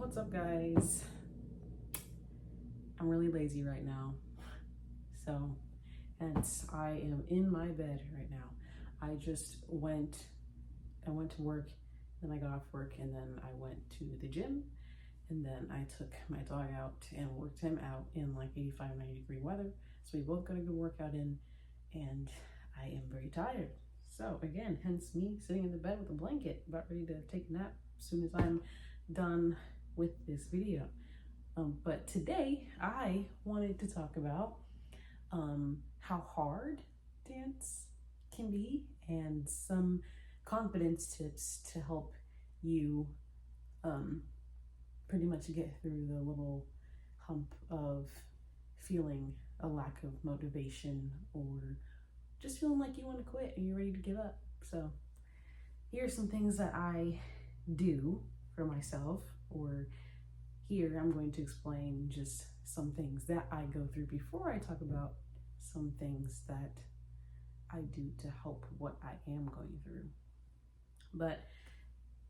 What's up, guys? I'm really lazy right now, so hence I am in my bed right now. I went to work, then I got off work, and then I went to the gym, and then I took my dog out and worked him out in like 85, 90-degree weather. So we both got a good workout in, and I am very tired. So again, hence me sitting in the bed with a blanket, about ready to take a nap as soon as I'm done with this video. But today I wanted to talk about how hard dance can be and some confidence tips to help you pretty much get through the little hump of feeling a lack of motivation or just feeling like you want to quit and you're ready to give up. So here are some things that I do for myself, or here I'm going to explain just some things that I go through before I talk about some things that I do to help what I am going through. But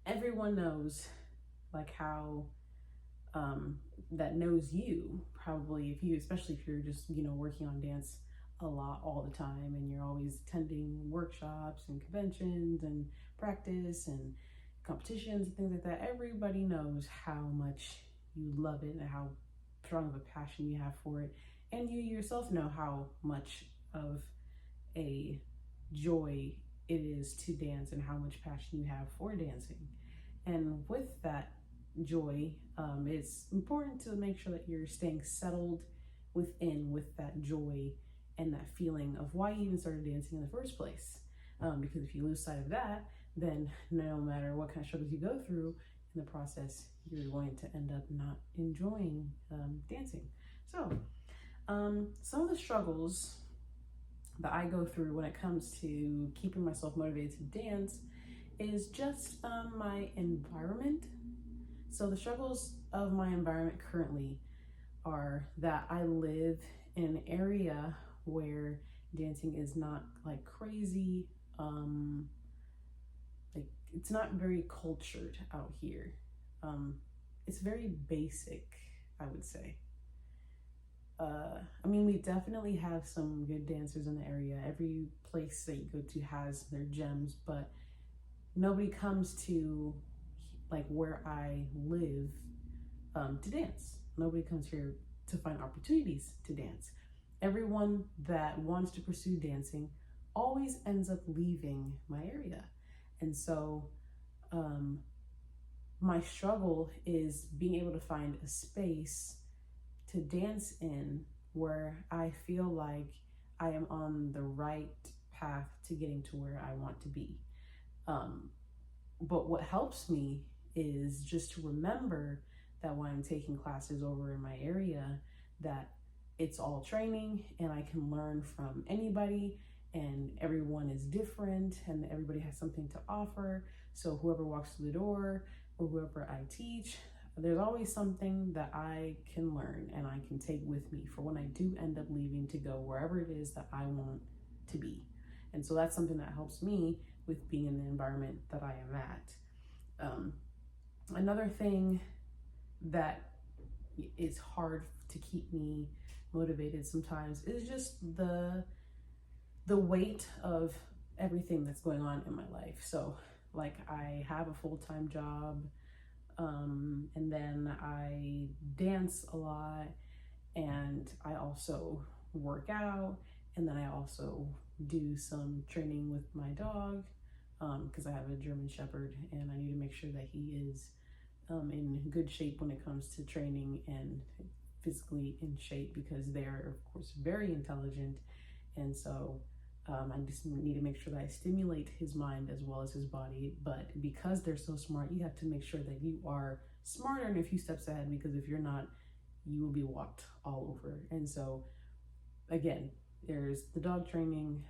everyone knows, like, how that knows you probably, especially if you're just working on dance a lot all the time and you're always attending workshops and conventions and practice and competitions and things like that. Everybody knows how much you love it and how strong of a passion you have for it, and you yourself know how much of a joy it is to dance and how much passion you have for dancing. And with that joy, it's important to make sure that you're staying settled with that joy and that feeling of why you even started dancing in the first place, because if you lose sight of that, then no matter what kind of struggles you go through in the process, you're going to end up not enjoying dancing. So some of the struggles that I go through when it comes to keeping myself motivated to dance is just my environment. So the struggles of my environment currently are that I live in an area where dancing is not like crazy, like it's not very cultured out here. It's very basic, I would say. I mean, we definitely have some good dancers in the area. Every place that you go to has their gems, but nobody comes to like where I live to dance. Nobody comes here to find opportunities to dance. Everyone that wants to pursue dancing always ends up leaving my area. And so my struggle is being able to find a space to dance in where I feel like I am on the right path to getting to where I want to be. But what helps me is just to remember that when I'm taking classes over in my area, that it's all training and I can learn from anybody, and everyone is different and everybody has something to offer. So whoever walks through the door or whoever I teach, there's always something that I can learn and I can take with me for when I do end up leaving to go wherever it is that I want to be. And so that's something that helps me with being in the environment that I am at. Another thing that is hard to keep me motivated sometimes is just the weight of everything that's going on in my life. So like, I have a full-time job, and then I dance a lot, and I also work out, and then I also do some training with my dog, because I have a German Shepherd and I need to make sure that he is in good shape when it comes to training and physically in shape, because they're of course very intelligent. And so I just need to make sure that I stimulate his mind as well as his body. But because they're so smart, you have to make sure that you are smarter and a few steps ahead, because if you're not, you will be walked all over. And so again, there's the dog training,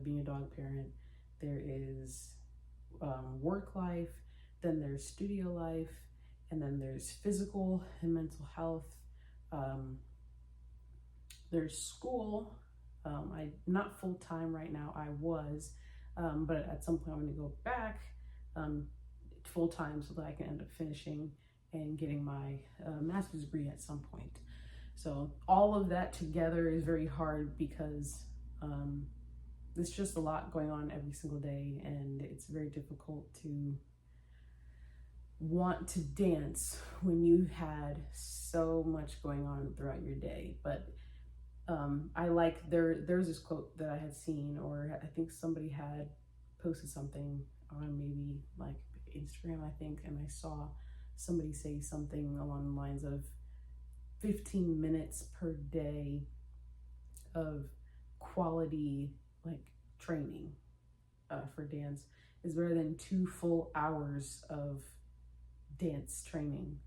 being a dog parent, there is work life, then there's studio life, and then there's physical and mental health. There's school. I'm not full-time right now. I was, but at some point I'm going to go back full-time so that I can end up finishing and getting my master's degree at some point. So all of that together is very hard because there's just a lot going on every single day, and it's very difficult to want to dance when you had so much going on throughout your day. But I like, there's this quote that I had seen, or I think somebody had posted something on maybe like Instagram, I think, and I saw somebody say something along the lines of 15 minutes per day of quality like training for dance is better than 2 full hours of dance training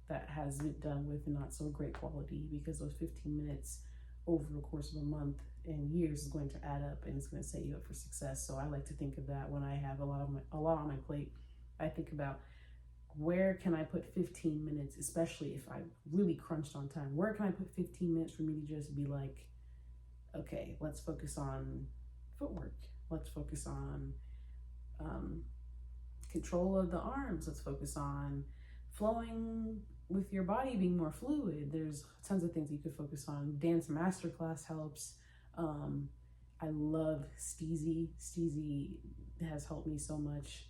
that has been done with not so great quality, because those 15 minutes over the course of a month and years is going to add up, and it's going to set you up for success. So I like to think of that when I have a lot on my plate. I think about, where can I put 15 minutes, especially if I really crunched on time? Where can I put 15 minutes for me to just be like, okay, let's focus on footwork. Let's focus on control of the arms. Let's focus on flowing with your body, being more fluid. There's tons of things you could focus on. Dance masterclass helps. I love Steezy. Steezy has helped me so much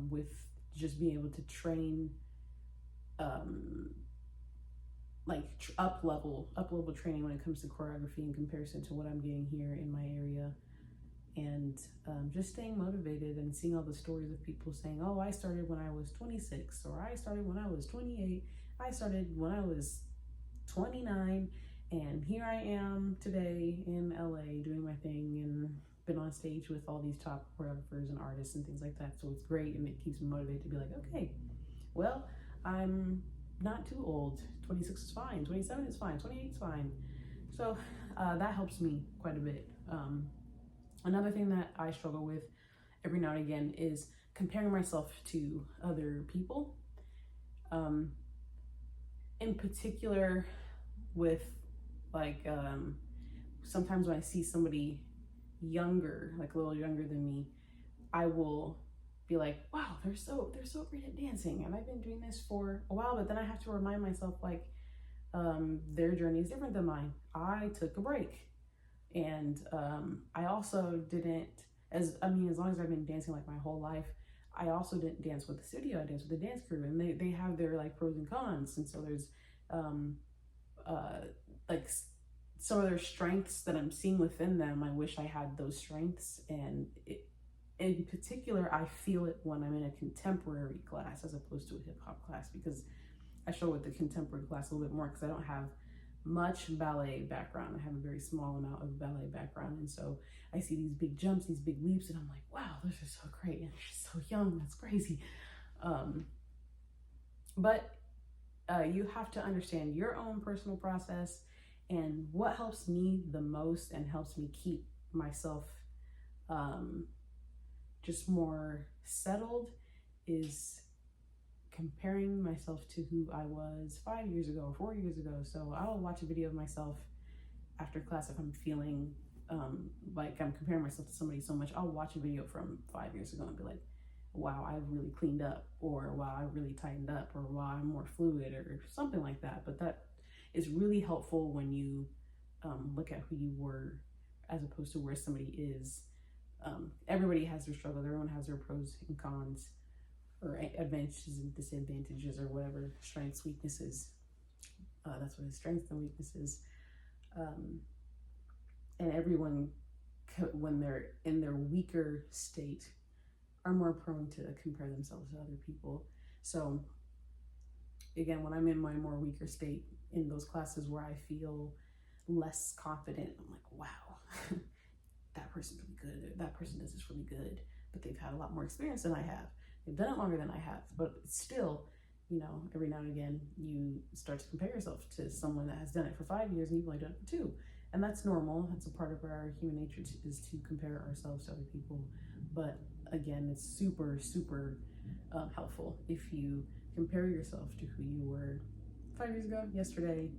with just being able to train up level training when it comes to choreography in comparison to what I'm getting here in my area. And just staying motivated and seeing all the stories of people saying, oh, I started when I was 26, or I started when I was 28, I started when I was 29, and here I am today in LA doing my thing, and been on stage with all these top choreographers and artists and things like that. So it's great, and it keeps me motivated to be like, okay, well, I'm not too old. 26 is fine, 27 is fine, 28 is fine. So that helps me quite a bit. Another thing that I struggle with every now and again is comparing myself to other people. In particular with like, sometimes when I see somebody younger, like a little younger than me, I will be like, wow, they're so great at dancing, and I've been doing this for a while. But then I have to remind myself, like, their journey is different than mine. I took a break. And I also didn't, as long as I've been dancing like my whole life, I also didn't dance with the studio. I danced with the dance crew, and they have their like pros and cons. And so there's like some of their strengths that I'm seeing within them. I wish I had those strengths, and in particular, I feel it when I'm in a contemporary class as opposed to a hip hop class, because I struggle with the contemporary class a little bit more because I don't have much ballet background. I have a very small amount of ballet background, and so I see these big jumps, these big leaps, and I'm like, wow, those are so great, and she's so young, that's crazy. But you have to understand your own personal process, and what helps me the most and helps me keep myself just more settled is comparing myself to who I was 5 years ago, 4 years ago. So I'll watch a video of myself after class if I'm feeling like I'm comparing myself to somebody so much. I'll watch a video from 5 years ago and be like, wow, I've really cleaned up, or wow, I really tightened up, or wow, I'm more fluid, or something like that. But that is really helpful when you look at who you were as opposed to where somebody is. Everybody has their struggles. Everyone has their pros and cons, or advantages and disadvantages, or whatever, strengths, weaknesses. That's what it is, strengths and weaknesses. And everyone, when they're in their weaker state, are more prone to compare themselves to other people. So again, when I'm in my more weaker state, in those classes where I feel less confident, I'm like, wow, that person's really good, that person does this really good, but they've had a lot more experience than I have. They've done it longer than I have, but still, every now and again, you start to compare yourself to someone that has done it for 5 years and you've only done it for 2. And that's normal. That's a part of our human nature is to compare ourselves to other people. But again, it's super, super helpful if you compare yourself to who you were 5 years ago, yesterday,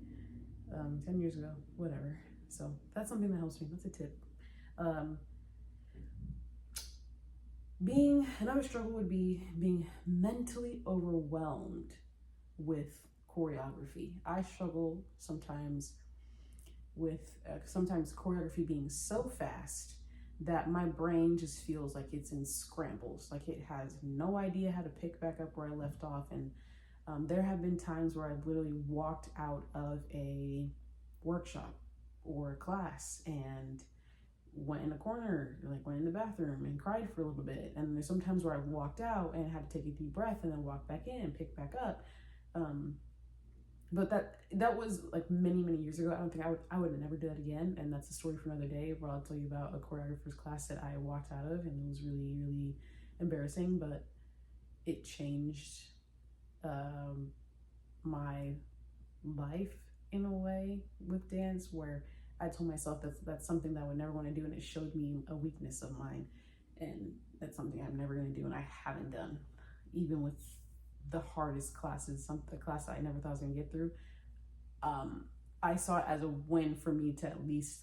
10 years ago, whatever. So that's something that helps me. That's a tip. Another struggle would be being mentally overwhelmed with choreography. I struggle sometimes with sometimes choreography being so fast that my brain just feels like it's in scrambles, like it has no idea how to pick back up where I left off. And there have been times where I've literally walked out of a workshop or a class and went in a corner, like went in the bathroom and cried for a little bit. And there's sometimes where I've walked out and had to take a deep breath and then walk back in and pick back up. But that was like many years ago. I don't think I would never do that again. And that's a story for another day where I'll tell you about a choreographer's class that I walked out of, and it was really embarrassing, but it changed my life in a way with dance, where I told myself that's something that I would never want to do, and it showed me a weakness of mine, and that's something I'm never going to do, and I haven't done, even with the hardest classes, the class that I never thought I was going to get through. I saw it as a win for me to at least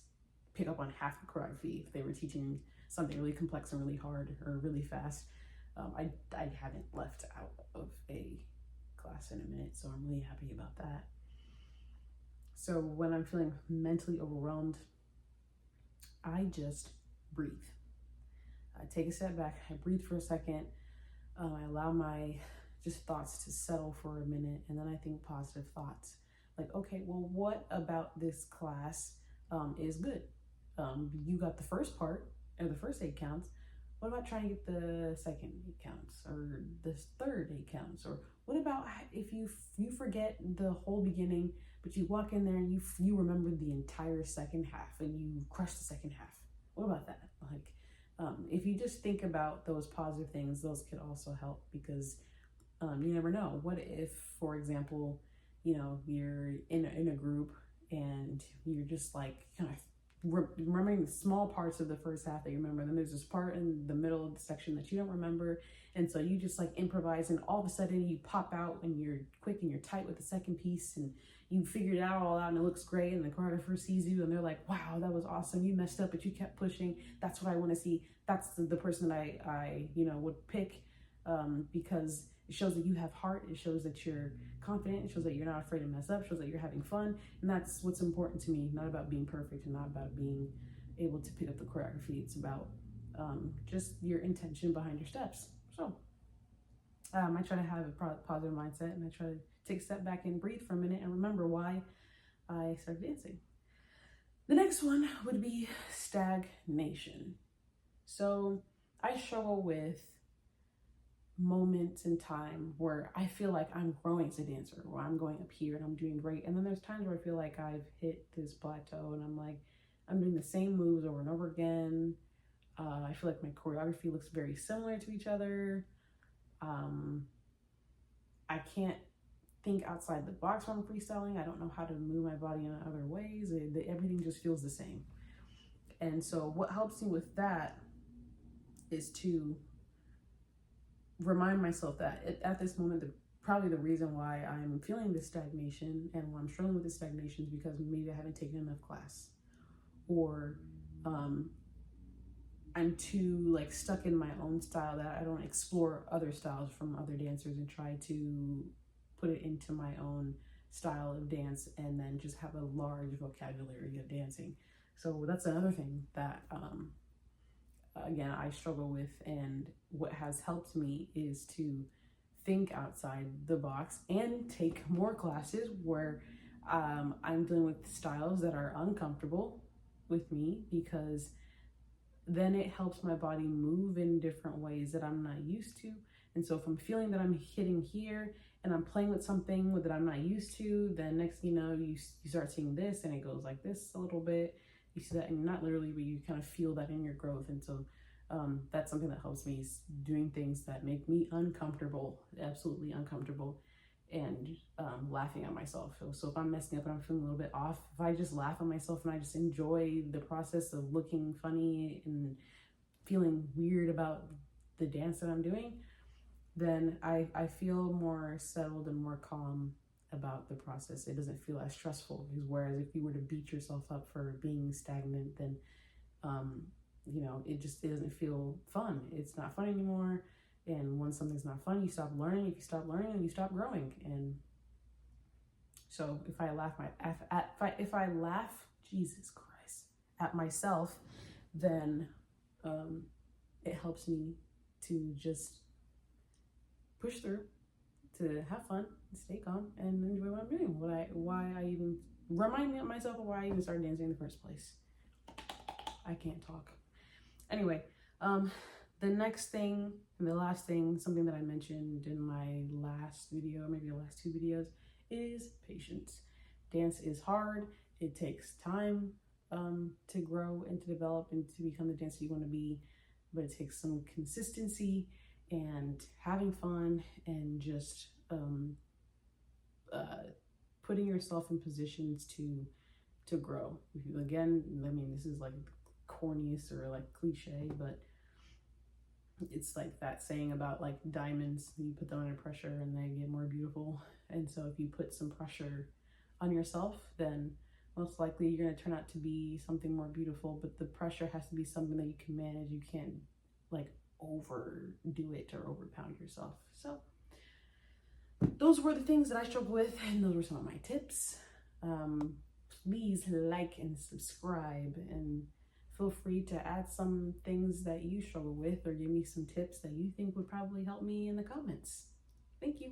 pick up on half the choreography if they were teaching something really complex and really hard or really fast. I haven't left out of a class in a minute, so I'm really happy about that. So when I'm feeling mentally overwhelmed, I just breathe. I take a step back, I breathe for a second, I allow my just thoughts to settle for a minute, and then I think positive thoughts. Like, okay, well, what about this class is good? You got the first part, or the first 8 counts. What about trying to get the second 8 counts, or the third 8 counts? Or what about if you forget the whole beginning, but you walk in there and you remember the entire second half and you crush the second half? What about that? Like, if you just think about those positive things, those could also help, because you never know. What if, for example, you're in a group and you're just like kind of remembering the small parts of the first half that you remember, and then there's this part in the middle of the section that you don't remember, and so you just like improvise, and all of a sudden you pop out and you're quick and you're tight with the second piece, and you figured it all out and it looks great, and the choreographer sees you and they're like, wow, that was awesome, you messed up but you kept pushing. That's what I want to see. That's the person that I would pick, because it shows that you have heart, it shows that you're confident, it shows that you're not afraid to mess up, it shows that you're having fun. And that's what's important to me, not about being perfect and not about being able to pick up the choreography. It's about just your intention behind your steps. So I try to have a positive mindset, and I try to take a step back and breathe for a minute and remember why I started dancing. The next one would be stagnation. So I struggle with moments in time where I feel like I'm growing as a dancer, or I'm going up here and I'm doing great, and then there's times where I feel like I've hit this plateau and I'm like, I'm doing the same moves over and over again. I feel like my choreography looks very similar to each other. I can't think outside the box when I'm freestyling. I don't know how to move my body in other ways. Everything just feels the same. And so what helps me with that is to remind myself that at this moment, probably the reason why I'm feeling this stagnation and why I'm struggling with this stagnation is because maybe I haven't taken enough class, or I'm too like stuck in my own style that I don't explore other styles from other dancers and try to put it into my own style of dance, and then just have a large vocabulary of dancing. So that's another thing that again, I struggle with, and what has helped me is to think outside the box and take more classes where I'm dealing with styles that are uncomfortable with me, because then it helps my body move in different ways that I'm not used to. And so if I'm feeling that I'm hitting here and I'm playing with something that I'm not used to, then next thing you know, you start seeing this and it goes like this a little bit. You see that, and not literally, but you kind of feel that in your growth. And so that's something that helps me, is doing things that make me uncomfortable, absolutely uncomfortable, and laughing at myself. So if I'm messing up and I'm feeling a little bit off, if I just laugh at myself and I just enjoy the process of looking funny and feeling weird about the dance that I'm doing, then I feel more settled and more calm about the process. It doesn't feel as stressful, because whereas if you were to beat yourself up for being stagnant, then it doesn't feel fun. It's not fun anymore. And when something's not fun, you stop learning. If you stop learning, then you stop growing. And So if I laugh, Jesus Christ, at myself, then it helps me to just push through, to have fun, stay calm, and enjoy what I'm doing. Why I even remind me of myself of why I even started dancing in the first place. I can't talk. Anyway, the next thing and the last thing, something that I mentioned in my last video, maybe the last 2 videos, is patience. Dance is hard. It takes time to grow and to develop and to become the dancer you want to be, but it takes some consistency and having fun and just putting yourself in positions to grow. Again, I mean, this is like corniest or like cliche, but it's like that saying about like diamonds, you put them under pressure and they get more beautiful. And so if you put some pressure on yourself, then most likely you're going to turn out to be something more beautiful, but the pressure has to be something that you can manage. You can't like overdo it or overpound yourself. So those were the things that I struggled with, and those were some of my tips. Please like and subscribe, and feel free to add some things that you struggle with or give me some tips that you think would probably help me in the comments. Thank you.